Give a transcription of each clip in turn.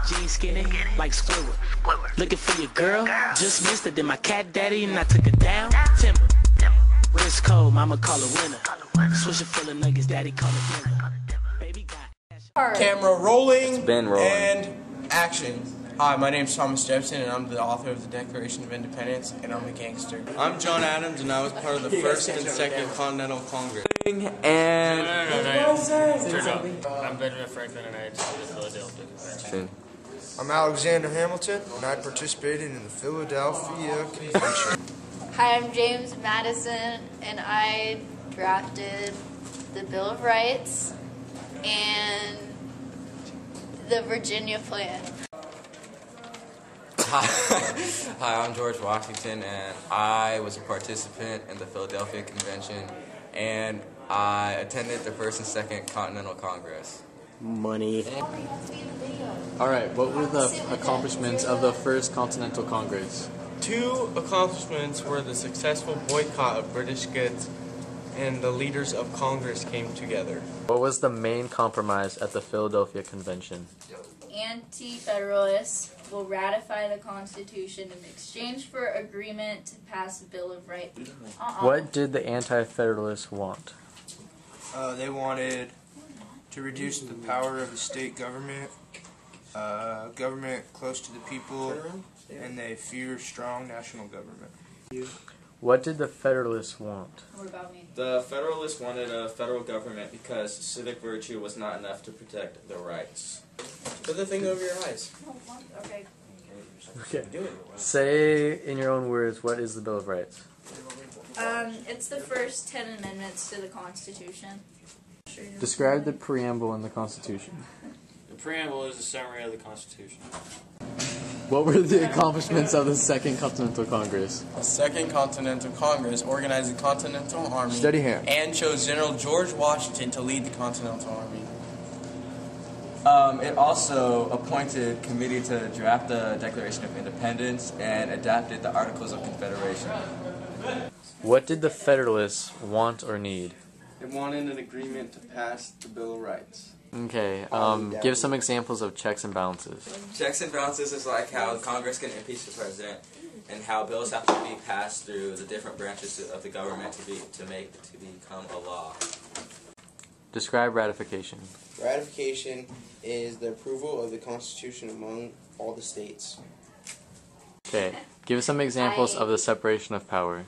Jeans skinny like Squidward. Looking for your girl, just missed it. Then my cat daddy and I took her down. Timber, wrist cold, mama call her winner. Swisher full of nuggets, daddy call it dinner. Baby got Camera rolling. It's been rolling. And action. Hi, my name's Thomas Jefferson, and I'm the author of the Declaration of Independence, and I'm a gangster. I'm John Adams, and I was part of the First and Second Continental Congress. And I'm Benjamin Franklin, and I attended the Philadelphia Convention. I'm Alexander Hamilton, and I participated in the Philadelphia Convention. Hi, I'm James Madison, and I drafted the Bill of Rights and the Virginia Plan. Hi, I'm George Washington, and I was a participant in the Philadelphia Convention, and I attended the First and Second Continental Congress. money. Alright, what were the accomplishments of the First Continental Congress? Two accomplishments were the successful boycott of British goods, and the leaders of Congress came together. What was the main compromise at the Philadelphia Convention? Anti-Federalists will ratify the Constitution in exchange for agreement to pass a Bill of Rights. What did the Anti-Federalists want? They wanted to reduce the power of the state government, government close to the people, and they fear strong national government. What did the Federalists want? What about me? The Federalists wanted a federal government because civic virtue was not enough to protect their rights. Put the thing over your eyes. Okay. Okay. Say in your own words, what is the Bill of Rights? It's the first 10 amendments to the Constitution. Describe the preamble in the Constitution. The preamble is a summary of the Constitution. What were the accomplishments of the Second Continental Congress? The Second Continental Congress organized the Continental Army Steady hand. and chose General George Washington to lead the Continental Army. It also appointed a committee to draft the Declaration of Independence and adapted the Articles of Confederation. What did the Federalists want or need? They wanted an agreement to pass the Bill of Rights. Okay, give some examples of checks and balances. Checks and balances is like how Congress can impeach the president, and how bills have to be passed through the different branches of the government to become a law. Describe ratification. Ratification is the approval of the Constitution among all the states. Okay, give some examples of the separation of power.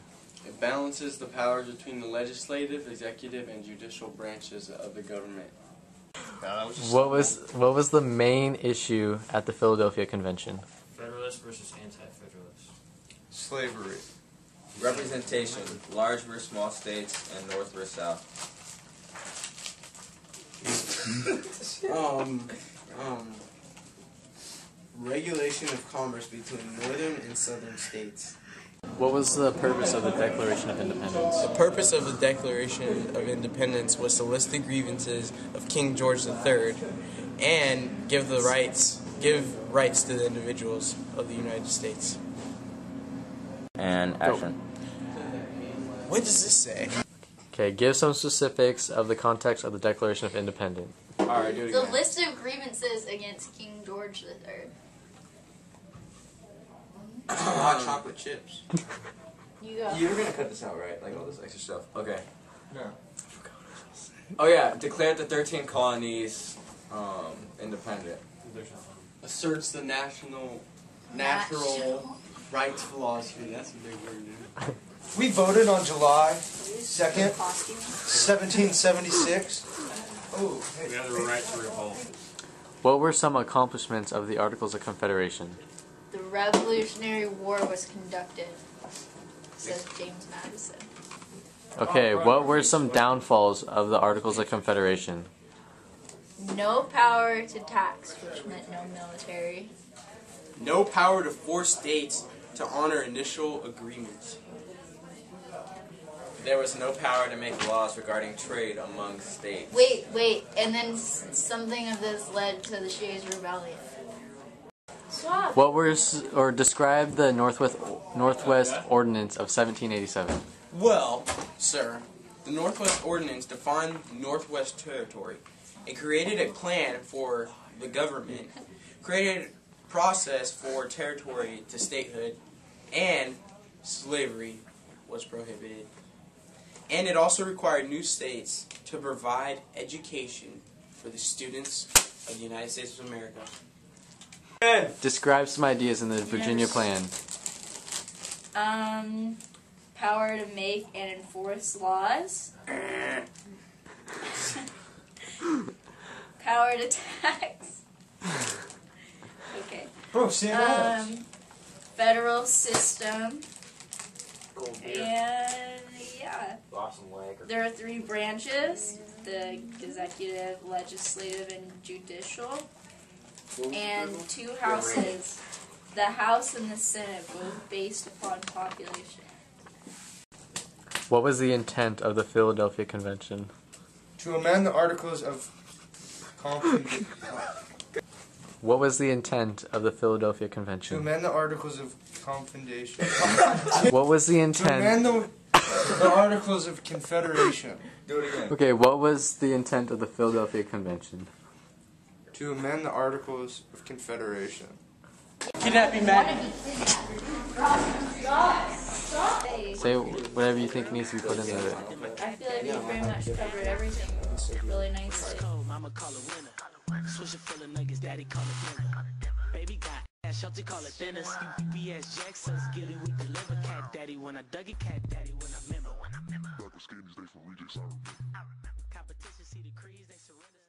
It balances the powers between the legislative, executive, and judicial branches of the government. What was the main issue at the Philadelphia Convention? Federalists versus anti-federalists. Slavery. Representation, large versus small states, and north versus south. Regulation of commerce between northern and southern states. What was the purpose of the Declaration of Independence? The purpose of the Declaration of Independence was to list the grievances of King George III and give rights to the individuals of the United States. And action. What does this say? Okay, give some specifics of the context of the Declaration of Independence. Alright, do it The again. list of grievances against King George III. Hot chocolate chips. You go. You're gonna cut this out, right? Like all this extra stuff. Okay. No. Oh yeah, declared the 13 colonies independent. Asserts the natural rights philosophy. That's a big word, dude. We voted on July 2nd, 1776. Oh, hey. We have the right to revolt. What were some accomplishments of the Articles of Confederation? The Revolutionary War was conducted, says James Madison. Okay, what were some downfalls of the Articles of Confederation? No power to tax, which meant no military. No power to force states to honor initial agreements. There was no power to make laws regarding trade among states. Wait, and then something of this led to the Shays' Rebellion. Swap. What or describe the Northwest Ordinance of 1787? Well, sir, the Northwest Ordinance defined the Northwest Territory. It created a plan for the government, created a process for territory to statehood, and slavery was prohibited. And it also required new states to provide education for the students of the United States of America. Describe some ideas in the Virginia Plan. Power to make and enforce laws. Power to tax. Okay. Bro, stand Federal system. And yeah. There are 3 branches: the executive, legislative, and judicial. And 2 houses, the House and the Senate, both based upon population. What was the intent of the Philadelphia Convention? To amend the Articles of Confederation. What was the intent of the Philadelphia To Convention? amend the Articles of Confederation. What was the To intent? amend the Articles of Confederation. Do it again. Okay, what was the intent of the Philadelphia Convention? To amend the Articles of Confederation. Kidnapping man. Say whatever you think needs to be put in there. I feel like we pretty much covered everything really nicely. Mama call it winner. Swisher full of nuggets, daddy call it dinner. Baby got ass, shelter call it thinners. UPS Jackson, skilly we deliver. Cat daddy when I dug it, cat daddy when I remember. Competition see the crease, they surrender.